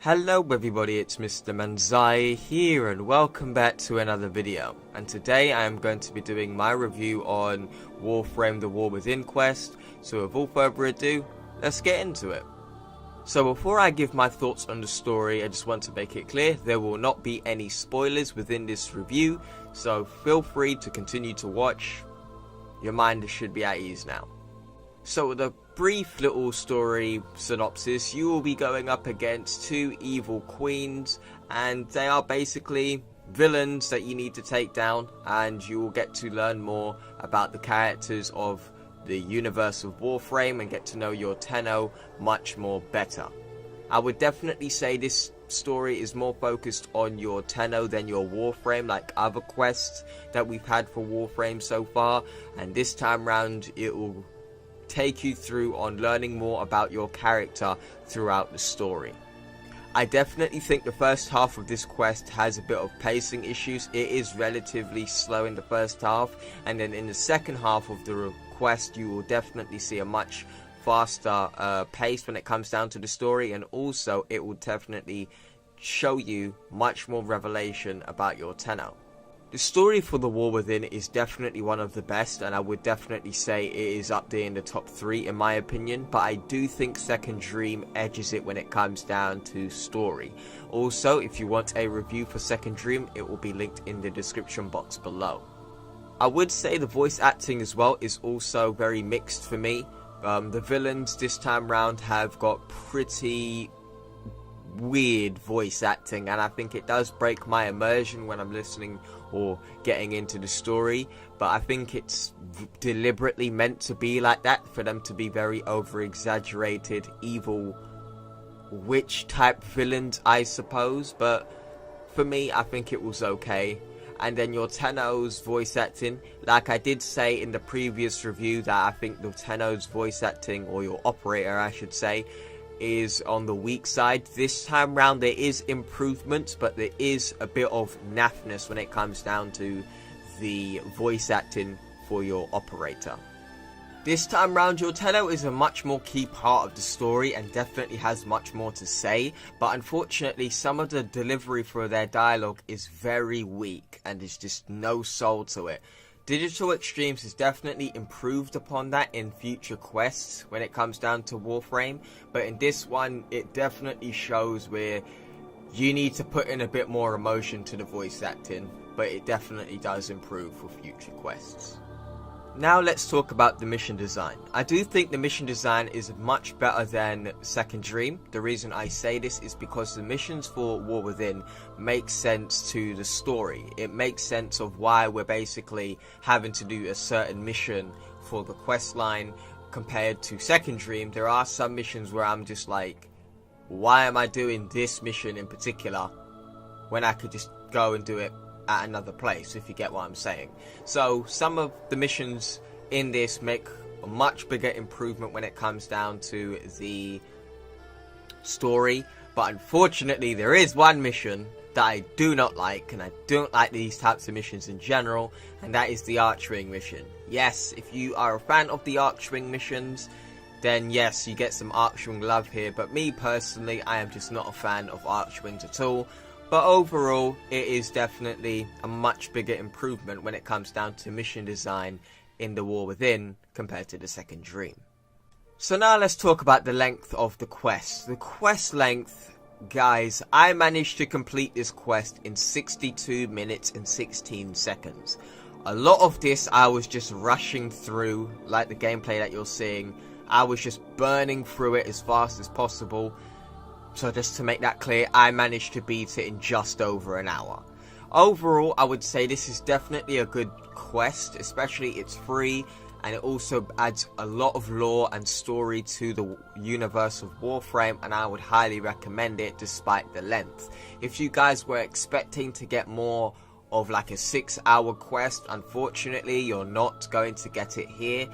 Hello everybody, it's Mr. Menziah here and welcome back to another video. And today I am going to be doing my review on Warframe The War Within quest. So with all further ado, let's get into it. So before I give my thoughts on the story, I just want to make it clear there will not be any spoilers within this review. So feel free to continue to watch. Your mind should be at ease now. So the brief little story synopsis, you will be going up against two evil queens and they are basically villains that you need to take down, and you will get to learn more about the characters of the universe of Warframe and get to know your Tenno much more better. I would definitely say this story is more focused on your Tenno than your Warframe, like other quests that we've had for Warframe so far, and this time round it will take you through on learning more about your character throughout the story. I definitely think the first half of this quest has a bit of pacing issues. It is relatively slow in the first half, and then in the second half of the quest you will definitely see a much faster pace when it comes down to the story, and also it will definitely show you much more revelation about your Tenno. The story for The War Within is definitely one of the best, and I would definitely say it is up there in the top 3 in my opinion, but I do think Second Dream edges it when it comes down to story. Also, if you want a review for Second Dream, it will be linked in the description box below. I would say the voice acting as well is also very mixed for me. The villains this time round have got pretty weird voice acting, and I think it does break my immersion when I'm listening or getting into the story, but I think it's deliberately meant to be like that, for them to be very over exaggerated evil witch type villains, I suppose. But for me, I think it was okay. And then your Tenno's voice acting, like I did say in the previous review, that I think the Tenno's voice acting, or your operator I should say, is on the weak side. This time round there is improvements, but there is a bit of naffness when it comes down to the voice acting for your operator. This time round your Tenno is a much more key part of the story and definitely has much more to say, but unfortunately some of the delivery for their dialogue is very weak and there's just no soul to it. Digital Extremes has definitely improved upon that in future quests when it comes down to Warframe, but in this one it definitely shows where you need to put in a bit more emotion to the voice acting, but it definitely does improve for future quests. Now let's talk about the mission design. I do think the mission design is much better than Second Dream. The reason I say this is because the missions for War Within make sense to the story. It makes sense of why we're basically having to do a certain mission for the quest line compared to Second Dream. There are some missions where I'm just like, why am I doing this mission in particular when I could just go and do it at another place, if you get what I'm saying. So some of the missions in this make a much bigger improvement when it comes down to the story, but unfortunately there is one mission that I do not like, and I don't like these types of missions in general, and that is the Archwing mission. Yes, if you are a fan of the Archwing missions, then yes, you get some Archwing love here, but me personally, I am just not a fan of Archwings at all. But overall, it is definitely a much bigger improvement when it comes down to mission design in The War Within compared to the Second Dream. So now let's talk about the length of the quest. The quest length, guys, I managed to complete this quest in 62 minutes and 16 seconds. A lot of this I was just rushing through, like the gameplay that you're seeing. I was just burning through it as fast as possible. So just to make that clear, I managed to beat it in just over an hour. Overall, I would say this is definitely a good quest, especially it's free, and it also adds a lot of lore and story to the universe of Warframe, and I would highly recommend it despite the length. If you guys were expecting to get more of like a 6-hour quest, unfortunately you're not going to get it here,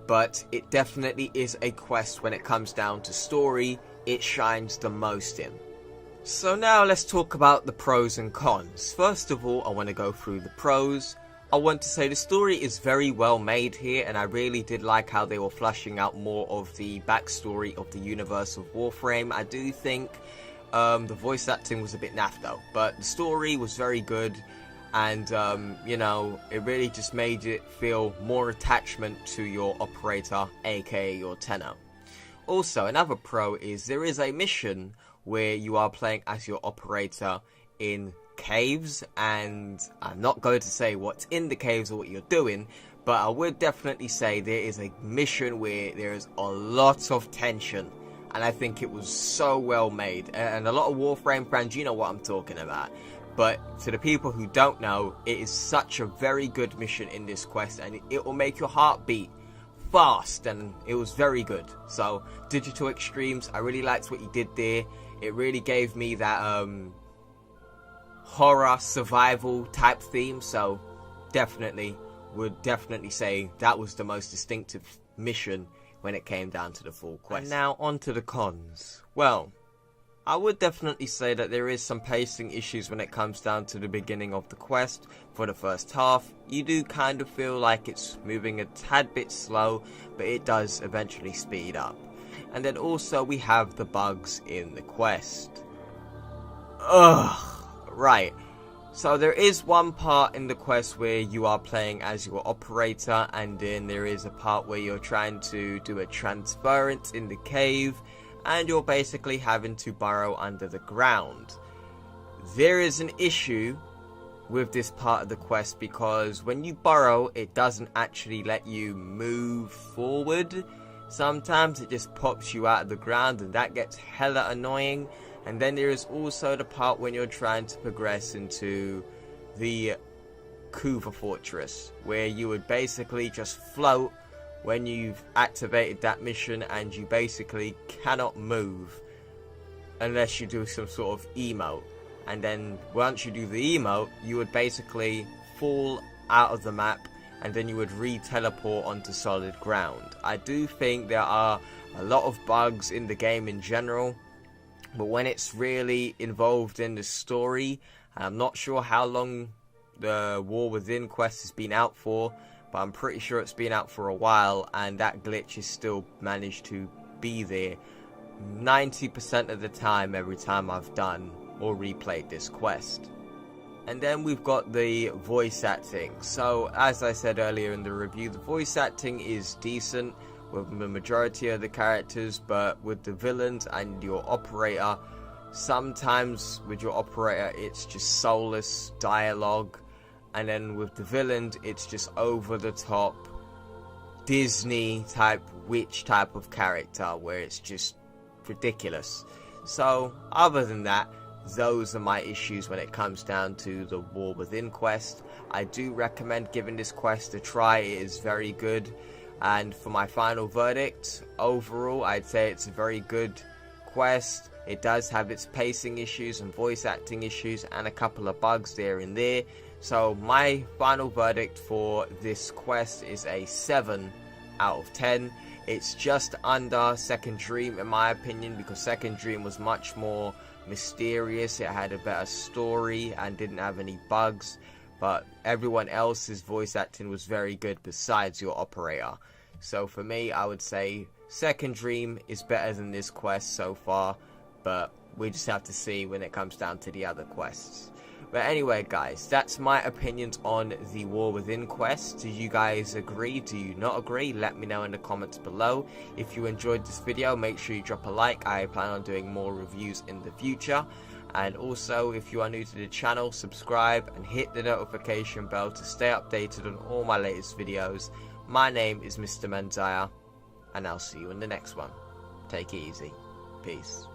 but it definitely is a quest when it comes down to story. It shines the most in. So now let's talk about the pros and cons. First of all, I want to go through the pros. I want to say the story is very well made here, and I really did like how they were fleshing out more of the backstory of the universe of Warframe. I do think The voice acting was a bit naff though, but the story was very good, and you know, it really just made it feel more attachment to your operator, aka your Tenno. Also, another pro is there is a mission where you are playing as your operator in caves, and I'm not going to say what's in the caves or what you're doing, but I would definitely say there is a mission where there is a lot of tension, and I think it was so well made, and a lot of Warframe fans, you know what I'm talking about. But to the people who don't know, it is such a very good mission in this quest, and it will make your heart beat fast, and it was very good. So Digital Extremes, I really liked what you did there. It really gave me that horror survival type theme, so would definitely say that was the most distinctive mission when it came down to the full quest. And now on to the cons. Well, I would definitely say that there is some pacing issues when it comes down to the beginning of the quest. For the first half, you do kind of feel like it's moving a tad bit slow, but it does eventually speed up. And then also we have the bugs in the quest. Right. So there is one part in the quest where you are playing as your operator, and then there is a part where you're trying to do a transference in the cave, and you're basically having to burrow under the ground. There is an issue with this part of the quest because when you burrow, it doesn't actually let you move forward. Sometimes it just pops you out of the ground, and that gets hella annoying. And then there is also the part when you're trying to progress into the Kuva Fortress, where you would basically just float when you've activated that mission, and you basically cannot move unless you do some sort of emote. And then once you do the emote, you would basically fall out of the map, and then you would re-teleport onto solid ground. I do think there are a lot of bugs in the game in general, but when it's really involved in the story, I'm not sure how long the War Within quest has been out for, but I'm pretty sure it's been out for a while, and that glitch is still managed to be there 90% of the time every time I've done or replayed this quest. And then we've got the voice acting. So as I said earlier in the review, the voice acting is decent with the majority of the characters, but with the villains and your operator, sometimes with your operator it's just soulless dialogue, and then with the villains it's just over the top Disney type witch type of character where it's just ridiculous. So other than that, those are my issues when it comes down to the War Within quest. I do recommend giving this quest a try, it is very good. And for my final verdict, overall I'd say it's a very good quest. It does have its pacing issues and voice acting issues and a couple of bugs there and there. So my final verdict for this quest is a 7 out of 10. It's just under Second Dream in my opinion, because Second Dream was much more mysterious, it had a better story and didn't have any bugs, but everyone else's voice acting was very good besides your operator. So for me, I would say Second Dream is better than this quest so far, but we just have to see when it comes down to the other quests. But anyway guys, that's my opinions on the War Within quest. Do you guys agree? Do you not agree? Let me know in the comments below. If you enjoyed this video, make sure you drop a like. I plan on doing more reviews in the future. And also, if you are new to the channel, subscribe and hit the notification bell to stay updated on all my latest videos. My name is Mr. Menziah, and I'll see you in the next one. Take it easy. Peace.